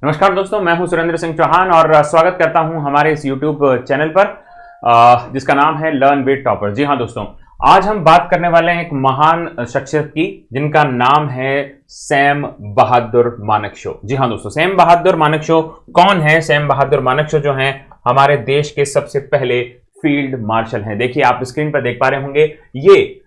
नमस्कार दोस्तों, मैं हूं सुरेंद्र सिंह चौहान और स्वागत करता हूं हमारे इस YouTube चैनल पर जिसका नाम है लर्न विद टॉपर। जी हां दोस्तों, आज हम बात करने वाले हैं एक महान शख्सियत की जिनका नाम है सैम बहादुर मानेकशॉ। जी हां दोस्तों, सैम बहादुर मानेकशॉ कौन है? सैम बहादुर मानेकशॉ जो हैं हमारे देश के सबसे पहले फील्ड मार्शल हैं। देखिए, आप स्क्रीन पर देख पा रहे होंगे, ये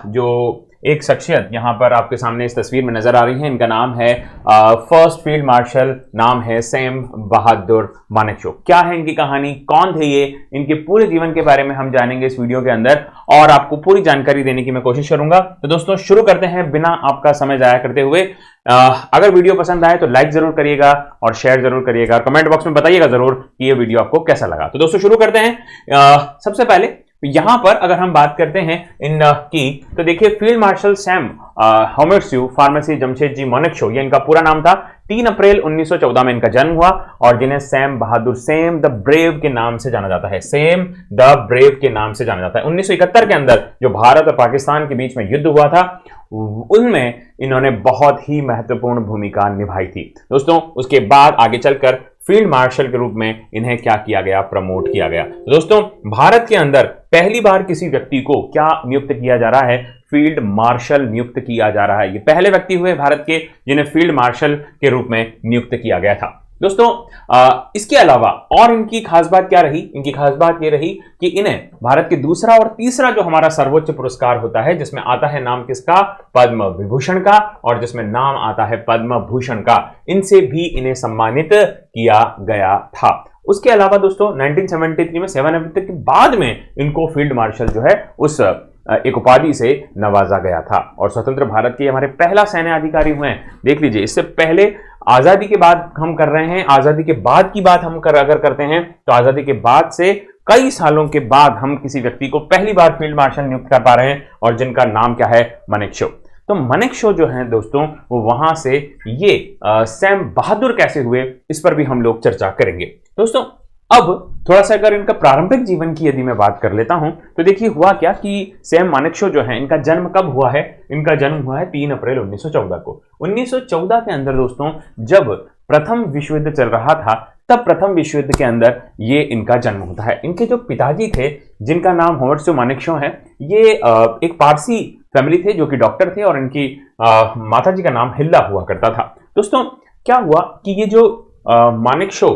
जो एक शख्सियत यहां पर आपके सामने इस तस्वीर में नजर आ रही है, इनका नाम है फर्स्ट फील्ड मार्शल, नाम है सैम बहादुर मानेकशॉ। क्या है इनकी कहानी, कौन थे ये, इनके पूरे जीवन के बारे में हम जानेंगे इस वीडियो के अंदर और आपको पूरी जानकारी देने की मैं कोशिश करूंगा। तो दोस्तों शुरू करते हैं बिना आपका समय जाया करते हुए। अगर वीडियो पसंद आए तो लाइक जरूर करिएगा और शेयर जरूर करिएगा और कमेंट बॉक्स में बताइएगा जरूर कि ये वीडियो आपको कैसा लगा। तो दोस्तों शुरू करते हैं। सबसे पहले यहां पर अगर हम बात करते हैं इन की, तो देखिए फील्ड मार्शल सैम होमेट्सू फार्मेसी जमशेदजी मानेकशॉ, ये इनका पूरा नाम था। 3 अप्रैल 1914 में इनका जन्म हुआ और जिन्हें Sam Bahadur, Sam the brave के नाम से जाना जाता है, सैम द ब्रेव के नाम से जाना जाता है। 1971 के अंदर जो भारत और पाकिस्तान के बीच में युद्ध हुआ था, उनमें इन्होंने बहुत ही महत्वपूर्ण भूमिका निभाई थी दोस्तों। उसके बाद आगे चलकर फील्ड मार्शल के रूप में इन्हें क्या किया गया, प्रमोट किया गया। तो दोस्तों भारत के अंदर पहली बार किसी व्यक्ति को क्या नियुक्त किया जा रहा है, फील्ड मार्शल नियुक्त किया जा रहा है। ये पहले व्यक्ति हुए भारत के जिन्हें फील्ड मार्शल के रूप में नियुक्त किया गया था दोस्तों। इसके अलावा और इनकी खास बात क्या रही? इनकी खास बात ये रही कि इन्हें भारत के दूसरा और तीसरा जो हमारा सर्वोच्च पुरस्कार होता है, जिसमें आता है नाम किसका, पद्म विभूषण का, और जिसमें नाम आता है पद्म भूषण का, इनसे भी इन्हें सम्मानित किया गया था। उसके अलावा दोस्तों 1973 में सेवानिवृत्ति के बाद में इनको फील्ड मार्शल जो है उस एक उपाधि से नवाजा गया था और स्वतंत्र भारत के हमारे पहला सैन्य अधिकारी हुए हैं। देख लीजिए, इससे पहले आजादी के बाद हम कर रहे हैं, आजादी के बाद की बात हम अगर करते हैं तो आजादी के बाद से कई सालों के बाद हम किसी व्यक्ति को पहली बार फील्ड मार्शल नियुक्त कर पा रहे हैं और जिनका नाम क्या है, मानेकशॉ। तो मानेकशॉ जो है दोस्तों, वो वहां से ये सैम बहादुर कैसे हुए, इस पर भी हम लोग चर्चा करेंगे दोस्तों। अब थोड़ा सा अगर इनका प्रारंभिक जीवन की यदि मैं बात कर लेता हूं तो देखिए हुआ क्या कि सैम मानेकशॉ जो है, इनका जन्म कब हुआ है? इनका जन्म हुआ है 3 अप्रैल 1914 को। 1914 के अंदर दोस्तों जब प्रथम विश्व युद्ध चल रहा था, तब प्रथम विश्व युद्ध के अंदर ये इनका जन्म होता है। इनके जो पिताजी थे, जिनका नाम होमेट्सू मानेकशॉ है, ये एक पारसी फैमिली थे जो कि डॉक्टर थे और इनकी माताजी का नाम हिल्ला हुआ करता था। दोस्तों क्या हुआ कि ये जो मानेकशॉ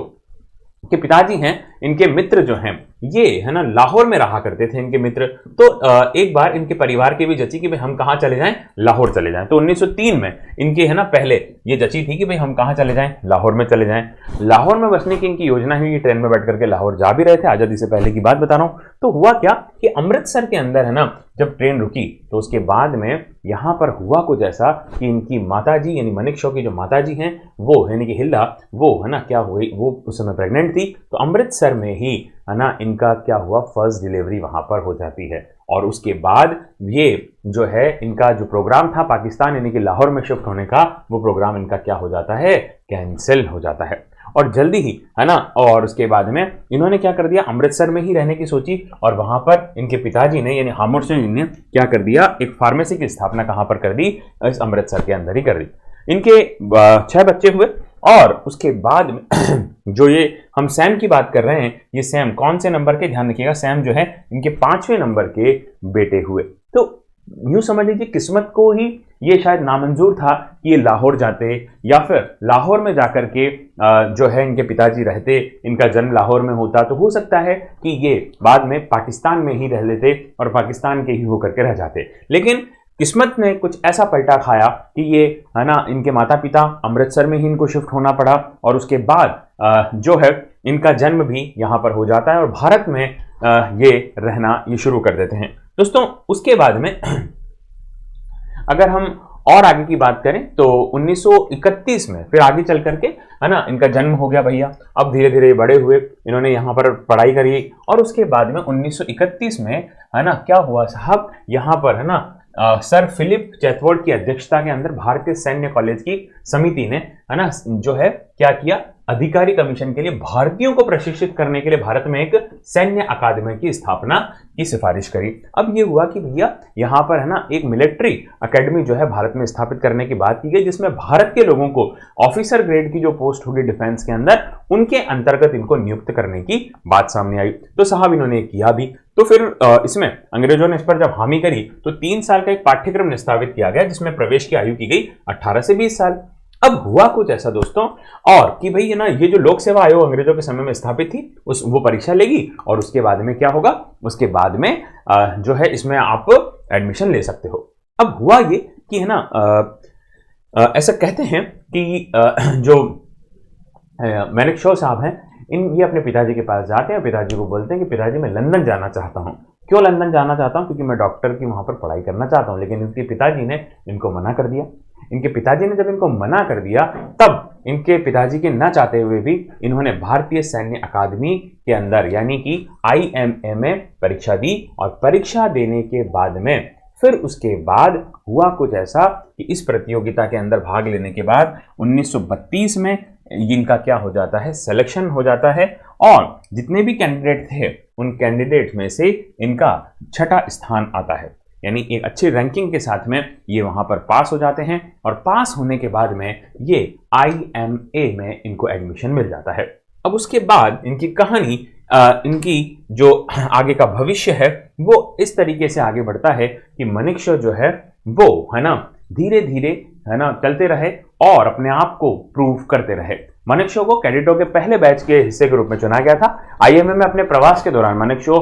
के पिताजी हैं, इनके मित्र जो हैं, ये है ना लाहौर में रहा करते थे इनके मित्र। तो एक बार इनके परिवार की भी जची कि भाई हम कहाँ चले जाएं, लाहौर चले जाएं। तो 1903 में इनके है ना पहले ये जची थी कि भाई हम कहाँ चले जाएं, लाहौर में चले जाएं। लाहौर में बसने की इनकी योजना हुई, ट्रेन में बैठ करके लाहौर जा भी रहे थे, आजादी से पहले की बात बता रहा हूँ। तो हुआ क्या कि अमृतसर के अंदर है ना जब ट्रेन रुकी, तो उसके बाद में यहाँ पर हुआ कुछ ऐसा कि इनकी माताजी यानी मानेकशॉ की जो माताजी हैं, वो यानी कि हिल्ला, वो है ना क्या हुई, वो उस समय प्रेग्नेंट थी। तो अमृतसर में ही है ना इनका क्या हुआ, फर्स्ट डिलीवरी वहां पर हो जाती है और उसके बाद ये जो है इनका जो प्रोग्राम था पाकिस्तान यानी कि लाहौर में शिफ्ट होने का, वो प्रोग्राम इनका क्या हो जाता है, कैंसिल हो जाता है। और जल्दी ही है ना, और उसके बाद में इन्होंने क्या कर दिया, अमृतसर में ही रहने की सोची और वहां पर इनके पिताजी ने यानी होमेट्सू ने क्या कर दिया, एक फार्मेसी की स्थापना कहां पर कर दी, इस अमृतसर के अंदर ही कर दी। इनके 6 बच्चे हुए और उसके बाद में जो ये हम सैम की बात कर रहे हैं, ये सैम कौन से नंबर के, ध्यान रखिएगा, सैम जो है इनके 5वें नंबर के बेटे हुए। तो यूं समझ लीजिए किस्मत को ही ये शायद नामंजूर था कि ये लाहौर जाते या फिर लाहौर में जाकर के जो है इनके पिताजी रहते, इनका जन्म लाहौर में होता, तो हो सकता है कि ये बाद में पाकिस्तान में ही रह लेते और पाकिस्तान के ही होकर के रह जाते। लेकिन किस्मत ने कुछ ऐसा पलटा खाया कि ये है ना इनके माता पिता अमृतसर में ही इनको शिफ्ट होना पड़ा और उसके बाद जो है इनका जन्म भी यहाँ पर हो जाता है और भारत में ये रहना ये शुरू कर देते हैं दोस्तों। उसके बाद में अगर हम और आगे की बात करें तो 1931 में फिर आगे चल करके है ना इनका जन्म हो गया भैया। अब धीरे धीरे बड़े हुए, इन्होंने यहाँ पर पढ़ाई करी और उसके बाद में 1931 में है ना क्या हुआ साहब, यहाँ पर है ना सर फिलिप चैथवोर्ड की अध्यक्षता के अंदर भारतीय सैन्य कॉलेज की समिति ने है ना जो है क्या किया, अधिकारी कमीशन के लिए भारतीयों को प्रशिक्षित करने के लिए भारत में एक सैन्य अकादमी की स्थापना की सिफारिश करी। अब ये हुआ कि भैया यहाँ पर है ना एक मिलिट्री अकेडमी जो है भारत में स्थापित करने की बात की गई, जिसमें भारत के लोगों को ऑफिसर ग्रेड की जो पोस्ट होगी डिफेंस के अंदर, उनके अंतर्गत इनको नियुक्त करने की बात सामने आई। तो साहब इन्होंने किया भी। तो फिर इसमें अंग्रेजों ने इस पर जब हामी करी तो 3 साल का एक पाठ्यक्रम निष्पादित किया गया, जिसमें प्रवेश की आयु की गई 18 से 20 साल। अब हुआ कुछ ऐसा दोस्तों और कि भाई ये ना ये जो लोक सेवा आयोग अंग्रेजों के समय में स्थापित थी वो परीक्षा लेगी और उसके बाद में क्या होगा, उसके बाद में जो है इसमें आप एडमिशन ले सकते हो। अब हुआ ये कि है ना ऐसा कहते हैं कि जो मानेकशॉ साहब हैं ये अपने पिताजी के पास जाते हैं, पिताजी को बोलते हैं कि पिताजी मैं लंदन जाना चाहता हूँ। क्यों लंदन जाना चाहता हूँ? क्योंकि मैं डॉक्टर की वहाँ पर पढ़ाई करना चाहता हूँ। लेकिन इनके पिताजी ने इनको मना कर दिया। इनके पिताजी ने जब इनको मना कर दिया तब इनके पिताजी के ना चाहते हुए भी इन्होंने भारतीय सैन्य अकादमी के अंदर यानी कि IMA में परीक्षा दी और परीक्षा देने के बाद में फिर उसके बाद हुआ कुछ ऐसा कि इस प्रतियोगिता के अंदर भाग लेने के बाद 1932 में इनका क्या हो जाता है, सिलेक्शन हो जाता है और जितने भी कैंडिडेट थे उन कैंडिडेट में से इनका 6ठा स्थान आता है। यानी एक अच्छी रैंकिंग के साथ में ये वहां पर पास हो जाते हैं और पास होने के बाद में ये IMA में इनको एडमिशन मिल जाता है। अब उसके बाद इनकी कहानी इनकी जो आगे का भविष्य है वो इस तरीके से आगे बढ़ता है कि मानेकशॉ जो है वो है ना धीरे धीरे है ना चलते रहे और अपने आप को प्रूव करते रहे। मानेकशॉ को कैडेटों के पहले बैच के हिस्से के रूप में चुना गया था। IMA में अपने प्रवास के दौरान मानेकशॉ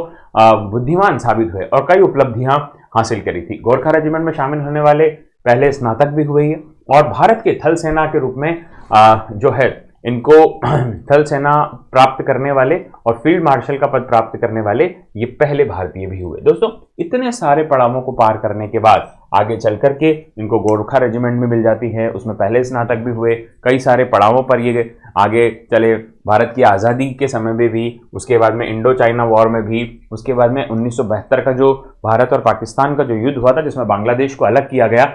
बुद्धिमान साबित हुए और कई उपलब्धियां हासिल करी थी। गोरखा रेजिमेंट में शामिल होने वाले पहले स्नातक भी हुए और भारत के थल सेना के रूप में जो है इनको थल सेना प्राप्त करने वाले और फील्ड मार्शल का पद प्राप्त करने वाले ये पहले भारतीय भी हुए। दोस्तों इतने सारे पड़ावों को पार करने के बाद आगे चल करके इनको गोरखा रेजिमेंट में मिल जाती है, उसमें पहले स्नातक भी हुए। कई सारे पड़ावों पर ये आगे चले, भारत की आज़ादी के समय में भी, उसके बाद में इंडो चाइना वॉर में भी, उसके बाद में 1972 का जो भारत और पाकिस्तान का जो युद्ध हुआ था जिसमें बांग्लादेश को अलग किया गया,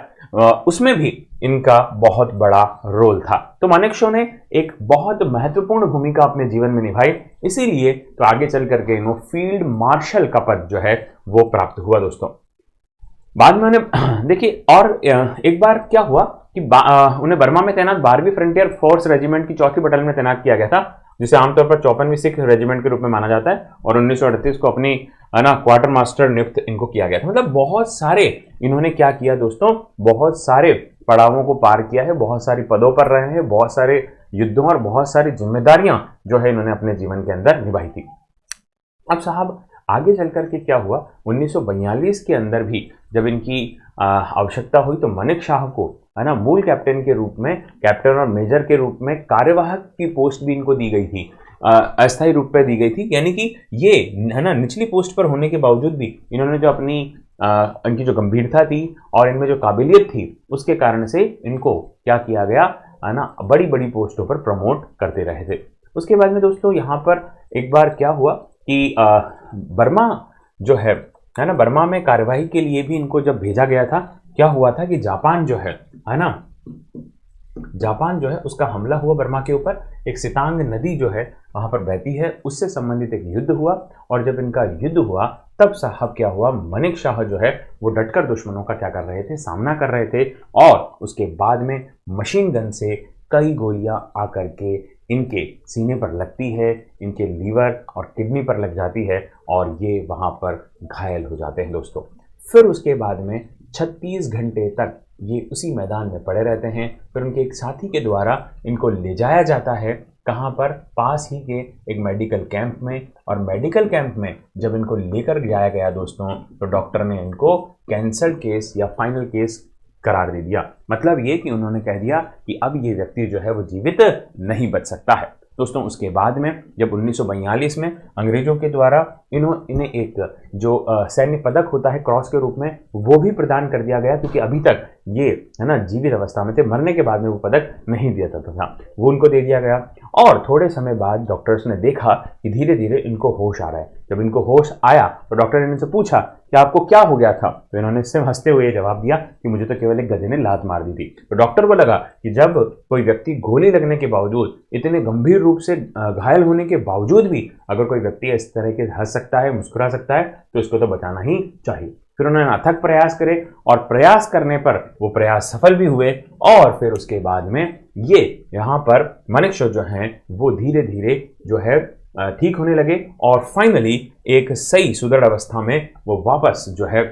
उसमें भी इनका बहुत बड़ा रोल था। तो मानेकशॉ ने एक बहुत महत्वपूर्ण भूमिका अपने जीवन में निभाई, इसीलिए तो आगे चल करके इन्होंने फील्ड मार्शल का पद जो है वो प्राप्त हुआ। दोस्तों बाद में उन्हें देखिए और एक बार क्या हुआ कि उन्हें बर्मा में तैनात 12वीं फ्रंटियर फोर्स रेजिमेंट की 4थी बटालियन में तैनात किया गया था, जिसे आमतौर पर 54वीं सिख रेजिमेंट के रूप में माना जाता है और 1938 को अपनी ना क्वार्टर मास्टर नियुक्त इनको किया गया था। मतलब बहुत सारे इन्होंने क्या किया दोस्तों, बहुत सारे पड़ावों को पार किया है, बहुत सारी पदों पर रहे हैं, बहुत सारे युद्धों और बहुत सारी जिम्मेदारियां जो है इन्होंने अपने जीवन के अंदर निभाई थी। अब साहब आगे चल करके क्या हुआ, 1942 के अंदर भी जब इनकी आवश्यकता हुई तो मानेकशॉ को है ना मूल कैप्टन के रूप में, कैप्टन और मेजर के रूप में कार्यवाहक की पोस्ट भी इनको दी गई थी, अस्थायी रूप पे दी गई थी। यानी कि ये है ना निचली पोस्ट पर होने के बावजूद भी इन्होंने जो अपनी इनकी जो गंभीरता थी और इनमें जो काबिलियत थी उसके कारण से इनको क्या किया गया है ना बड़ी बड़ी पोस्टों पर प्रमोट करते रहे थे। उसके बाद में दोस्तों यहाँ पर एक बार क्या हुआ कि बर्मा जो है ना बर्मा में कार्यवाही के लिए भी इनको जब भेजा गया था, क्या हुआ था कि जापान जो है ना जापान जो है उसका हमला हुआ बर्मा के ऊपर। एक सितांग नदी जो है वहां पर बहती है, उससे संबंधित एक युद्ध हुआ और जब इनका युद्ध हुआ तब साहब क्या हुआ, मानेकशॉ जो है वो डटकर दुश्मनों का क्या कर रहे थे, सामना कर रहे थे और उसके बाद में मशीन गन से कई गोलियां आकर के इनके सीने पर लगती है, इनके लीवर और किडनी पर लग जाती है और ये वहां पर घायल हो जाते हैं दोस्तों। फिर उसके बाद में 36 घंटे तक ये उसी मैदान में पड़े रहते हैं। फिर उनके एक साथी के द्वारा इनको ले जाया जाता है, कहाँ पर, पास ही के एक मेडिकल कैंप में। और मेडिकल कैंप में जब इनको लेकर जाया गया दोस्तों तो डॉक्टर ने इनको कैंसर केस या फाइनल केस करार दे दिया। मतलब ये कि उन्होंने कह दिया कि अब ये व्यक्ति जो है वो जीवित नहीं बच सकता है। दोस्तों उसके बाद में जब 1942 में अंग्रेजों के द्वारा इन्हें एक जो सैन्य पदक होता है क्रॉस के रूप में वो भी प्रदान कर दिया गया, क्योंकि अभी तक ये है ना जीवित अवस्था में थे, मरने के बाद में वो पदक नहीं दिया जाता था, वो उनको दे दिया गया। और थोड़े समय बाद डॉक्टर्स ने देखा कि धीरे धीरे इनको होश आ रहा है। जब इनको होश आया तो डॉक्टर ने इनसे पूछा कि आपको क्या हो गया था, तो इन्होंने इससे हंसते हुए जवाब दिया कि मुझे तो केवल एक गधे ने लात मार दी थी। तो डॉक्टर को लगा कि जब कोई व्यक्ति गोली लगने के बावजूद, इतने गंभीर रूप से घायल होने के बावजूद भी अगर कोई व्यक्ति इस तरह के हंस सकता है, मुस्कुरा सकता है, तो इसको तो बचाना ही चाहिए। फिर उन्होंने अथक प्रयास करे और प्रयास करने पर वो प्रयास सफल भी हुए और फिर उसके बाद में ये यहाँ पर मनुष्य जो हैं वो धीरे धीरे जो है ठीक होने लगे और फाइनली एक सही सुदृढ़ अवस्था में वो वापस जो है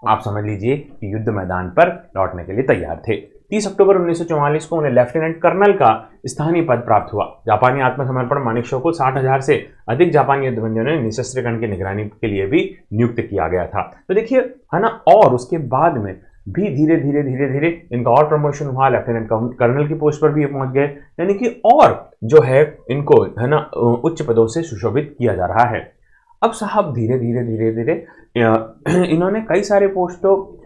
आप समझ लीजिए कि युद्ध मैदान पर लौटने के लिए तैयार थे। 30 अक्टूबर 1944 को उन्हें लेफ्टिनेंट कर्नल का स्थानीय पद प्राप्त हुआ। जापानी आत्मसमर्पण मानेकशॉ को 60,000 से अधिक जापानी युद्धबंदियों ने निशस्त्रीकरण की निगरानी के लिए भी नियुक्त किया गया था। तो देखिए है ना, और उसके बाद में भी धीरे धीरे इनका और प्रमोशन हुआ, लेफ्टिनेंट कर्नल की पोस्ट पर भी पहुंच गए, यानी कि और जो है इनको है ना उच्च पदों से सुशोभित किया जा रहा है। अब साहब धीरे धीरे इन्होंने कई सारे पोस्ट तो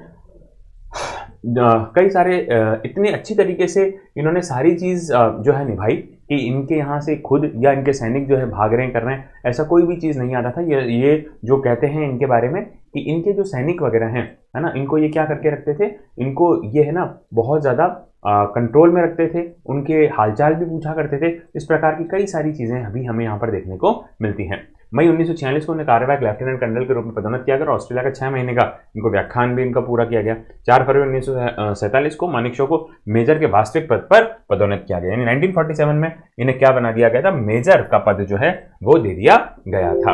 इतनी अच्छी तरीके से इन्होंने सारी चीज़ जो है निभाई कि इनके यहाँ से खुद या इनके सैनिक जो है भाग रहे हैं, कर रहे हैं, ऐसा कोई भी चीज़ नहीं आता था। ये जो कहते हैं इनके बारे में कि इनके जो सैनिक वगैरह हैं है ना, इनको ये क्या करके रखते थे, इनको ये है ना बहुत ज़्यादा कंट्रोल में रखते थे, उनके हालचाल भी पूछा करते थे। इस प्रकार की कई सारी चीज़ें अभी हमें यहाँ पर देखने को मिलती हैं। मई 1946 को उन्हें कार्यवाहक लेफ्टिनेंट कर्नल के रूप में पदोन्नत किया गया और ऑस्ट्रेलिया का 6 महीने का इनको व्याख्यान भी इनका पूरा किया गया। 4 फरवरी 1947 को मानेकशॉ को मेजर के वास्तविक पद पर पदोन्नत किया गया, यानी 1947 में इन्हें क्या बना दिया गया था, मेजर का पद जो है वो दे दिया गया था।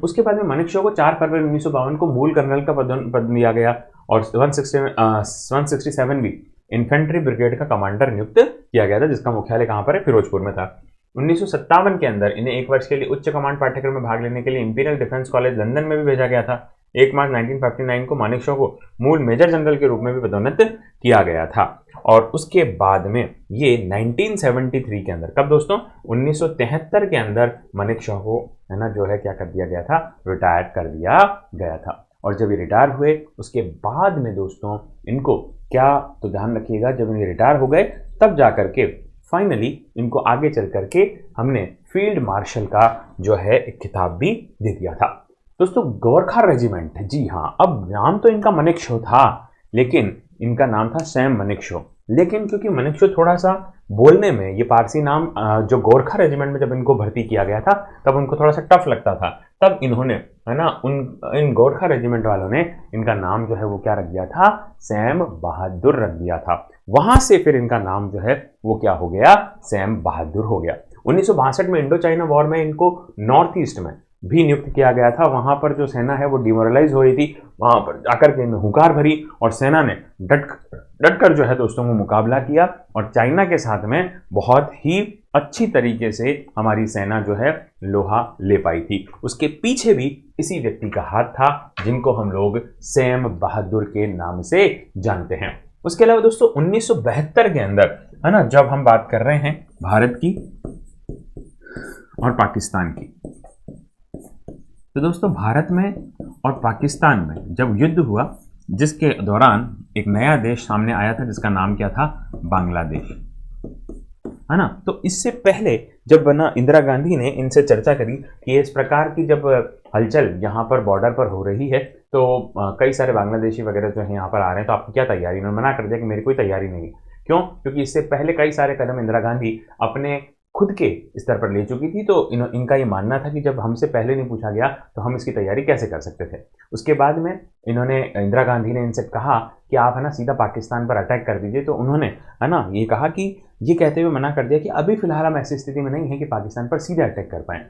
उसके बाद में मानेकशॉ को 4 फरवरी 1952 को मूल कर्नल का पद दिया गया और 167वीं इन्फेंट्री ब्रिगेड का कमांडर नियुक्त किया गया था, जिसका मुख्यालय कहाँ पर है, फिरोजपुर में था। 1957 के अंदर इन्हें 1 वर्ष के लिए उच्च कमांड पाठ्यक्रम में भाग लेने के लिए इंपीरियल डिफेंस कॉलेज लंदन में भी भेजा गया था। 1 मार्च 1959 को मानेकशॉ को मूल मेजर जनरल के रूप में भी पदोन्नत किया गया था और उसके बाद में ये 1973 के अंदर, कब दोस्तों, 1973 के अंदर मानेकशॉ को है ना जो है क्या कर दिया गया था, रिटायर कर दिया गया था। और जब ये रिटायर हुए उसके बाद में दोस्तों इनको क्या, तो ध्यान रखिएगा, जब इन्हें रिटायर हो गए तब जा करके फाइनली इनको आगे चल करके हमने फील्ड मार्शल का जो है एक खिताब भी दे दिया था। दोस्तों गोरखा रेजिमेंट, जी हाँ, अब नाम तो इनका मानेकशॉ था लेकिन इनका नाम था सैम मानेकशॉ, लेकिन क्योंकि मानेकशॉ थोड़ा सा बोलने में ये पारसी नाम जो गोरखा रेजिमेंट में जब इनको भर्ती किया गया था तब उनको थोड़ा सा टफ लगता था, तब इन्होंने है ना इन गोरखा रेजिमेंट वालों ने इनका नाम जो है वो क्या रख दिया था, सैम बहादुर रख दिया था। वहां से फिर इनका नाम जो है वो क्या हो गया, सैम बहादुर हो गया। 1962 में इंडो चाइना वॉर में इनको नॉर्थ ईस्ट में भी नियुक्त किया गया था। वहां पर जो सेना है वो डिमोरलाइज हो रही थी, वहां पर जाकर के हुंकार भरी और सेना ने डट कर जो है दोस्तों वो मुकाबला किया और चाइना के साथ में बहुत ही अच्छी तरीके से हमारी सेना जो है लोहा ले पाई थी। उसके पीछे भी इसी व्यक्ति का हाथ था जिनको हम लोग सैम बहादुर के नाम से जानते हैं। उसके अलावा दोस्तों 1972 के अंदर है ना, जब हम बात कर रहे हैं भारत की और पाकिस्तान की, तो दोस्तों भारत में और पाकिस्तान में जब युद्ध हुआ जिसके दौरान एक नया देश सामने आया था जिसका नाम क्या था, बांग्लादेश, है ना। तो इससे पहले जब बना इंदिरा गांधी ने इनसे चर्चा करी कि इस प्रकार की जब हलचल यहाँ पर बॉर्डर पर हो रही है तो कई सारे बांग्लादेशी वगैरह जो है यहाँ पर आ रहे हैं, तो आपकी क्या तैयारी, उन्होंने मना कर दिया कि मेरी कोई तैयारी नहीं है। क्यों? क्योंकि इससे पहले कई सारे कदम इंदिरा गांधी अपने खुद के स्तर पर ले चुकी थी, तो इनका ये मानना था कि जब हमसे पहले नहीं पूछा गया तो हम इसकी तैयारी कैसे कर सकते थे। उसके बाद में इन्होंने, इंदिरा गांधी ने इनसे कहा कि आप है ना सीधा पाकिस्तान पर अटैक कर दीजिए, तो उन्होंने है ना ये कहा कि ये कहते हुए मना कर दिया कि अभी फिलहाल हम ऐसी स्थिति में नहीं है कि पाकिस्तान पर सीधे अटैक कर पाएँ।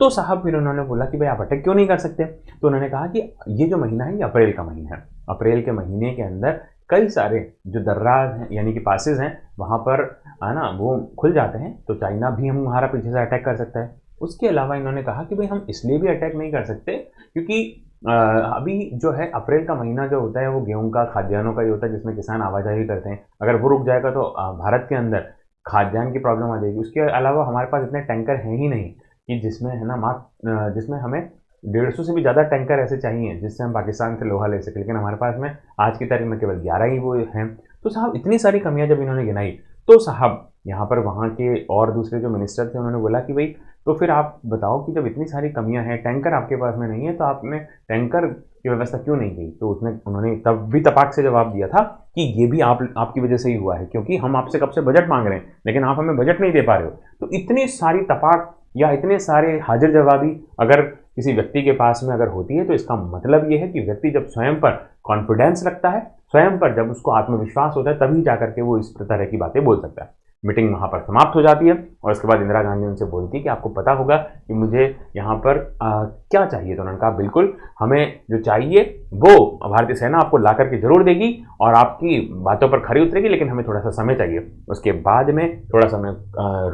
तो साहब फिर उन्होंने बोला कि भाई आप अटैक क्यों नहीं कर सकते, तो उन्होंने कहा कि ये जो महीना है ये अप्रैल का महीना है, अप्रैल के महीने के अंदर कई सारे जो दर्राज हैं यानी कि पासेज हैं वहाँ पर है ना वो खुल जाते हैं, तो चाइना भी हमारा पीछे से अटैक कर सकता है। उसके अलावा इन्होंने कहा कि भाई हम इसलिए भी अटैक नहीं कर सकते क्योंकि अभी जो है अप्रैल का महीना जो होता है वो गेहूं का, खाद्यान्नों का ही होता है जिसमें किसान आवाजाही करते हैं। अगर वो रुक जाएगा तो भारत के अंदर खाद्यान्न की प्रॉब्लम आ जाएगी। उसके अलावा हमारे पास इतने टैंकर हैं ही नहीं कि जिसमें है ना जिसमें हमें 150 से भी ज़्यादा टैंकर ऐसे चाहिए जिससे हम पाकिस्तान से लोहा ले सकें, लेकिन हमारे पास में आज की तारीख में केवल 11 ही वो हैं। तो साहब इतनी सारी कमियां जब इन्होंने गिनाई तो साहब यहाँ पर वहाँ के और दूसरे जो मिनिस्टर थे उन्होंने बोला कि भाई तो फिर आप बताओ कि जब इतनी सारी कमियां हैं, टैंकर आपके पास में नहीं है, तो आपने टैंकर की व्यवस्था क्यों नहीं की? तो उन्होंने तब भी तपाक से जवाब दिया था कि ये भी आपकी वजह से ही हुआ है, क्योंकि हम आपसे कब से बजट मांग रहे हैं लेकिन आप हमें बजट नहीं दे पा रहे हो। तो इतनी सारी तपाक या इतने सारे हाजिर जवाबी अगर किसी व्यक्ति के पास में अगर होती है, तो इसका मतलब ये है कि व्यक्ति जब स्वयं पर कॉन्फिडेंस रखता है, स्वयं पर जब उसको आत्मविश्वास होता है, तभी जाकर के वो इस तरह की बातें बोल सकता है। मीटिंग वहाँ पर समाप्त हो जाती है और उसके बाद इंदिरा गांधी उनसे बोलती है कि आपको पता होगा कि मुझे यहाँ पर क्या चाहिए। तो उन्होंने कहा बिल्कुल, हमें जो चाहिए वो भारतीय सेना आपको ला करके जरूर देगी और आपकी बातों पर खरी उतरेगी, लेकिन हमें थोड़ा सा समय चाहिए। उसके बाद में थोड़ा समय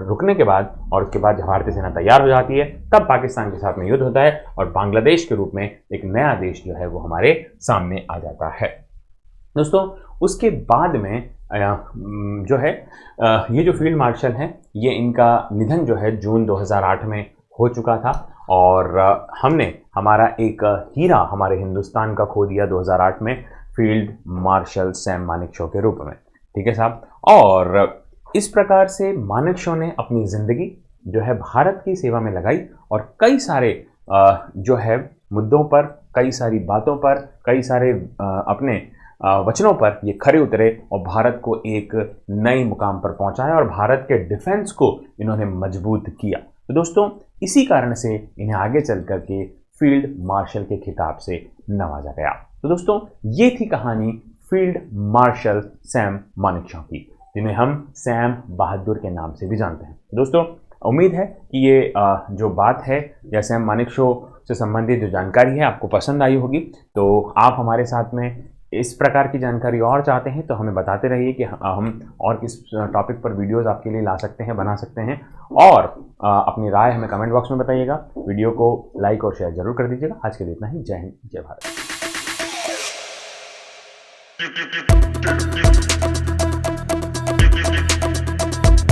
रुकने के बाद और उसके बाद जब भारतीय सेना तैयार हो जाती है, तब पाकिस्तान के साथ में युद्ध होता है और बांग्लादेश के रूप में एक नया देश जो है वो हमारे सामने आ जाता है। दोस्तों, उसके बाद में जो है ये जो फील्ड मार्शल हैं, ये इनका निधन जो है जून 2008 में हो चुका था और हमने हमारा एक हीरा हमारे हिंदुस्तान का खो दिया 2008 में फील्ड मार्शल सैम मानेकशॉ के रूप में। ठीक है साहब। और इस प्रकार से मानेकशॉ ने अपनी ज़िंदगी जो है भारत की सेवा में लगाई और कई सारे जो है मुद्दों पर, कई सारी बातों पर, कई सारे अपने वचनों पर ये खरे उतरे और भारत को एक नई मुकाम पर पहुंचाया और भारत के डिफेंस को इन्होंने मजबूत किया। तो दोस्तों, इसी कारण से इन्हें आगे चल करके फील्ड मार्शल के खिताब से नवाजा गया। तो दोस्तों, ये थी कहानी फील्ड मार्शल सैम मानेकशॉ की, जिन्हें हम सैम बहादुर के नाम से भी जानते हैं। तो दोस्तों, उम्मीद है कि ये जो बात है या सैम मानेकशॉ से संबंधित जो जानकारी है आपको पसंद आई होगी। तो आप हमारे साथ में इस प्रकार की जानकारी और चाहते हैं तो हमें बताते रहिए कि हम और किस टॉपिक पर वीडियोस आपके लिए ला सकते हैं, बना सकते हैं, और अपनी राय हमें कमेंट बॉक्स में बताइएगा। वीडियो को लाइक और शेयर जरूर कर दीजिएगा। आज के लिए इतना ही। जय हिंद, जय भारत।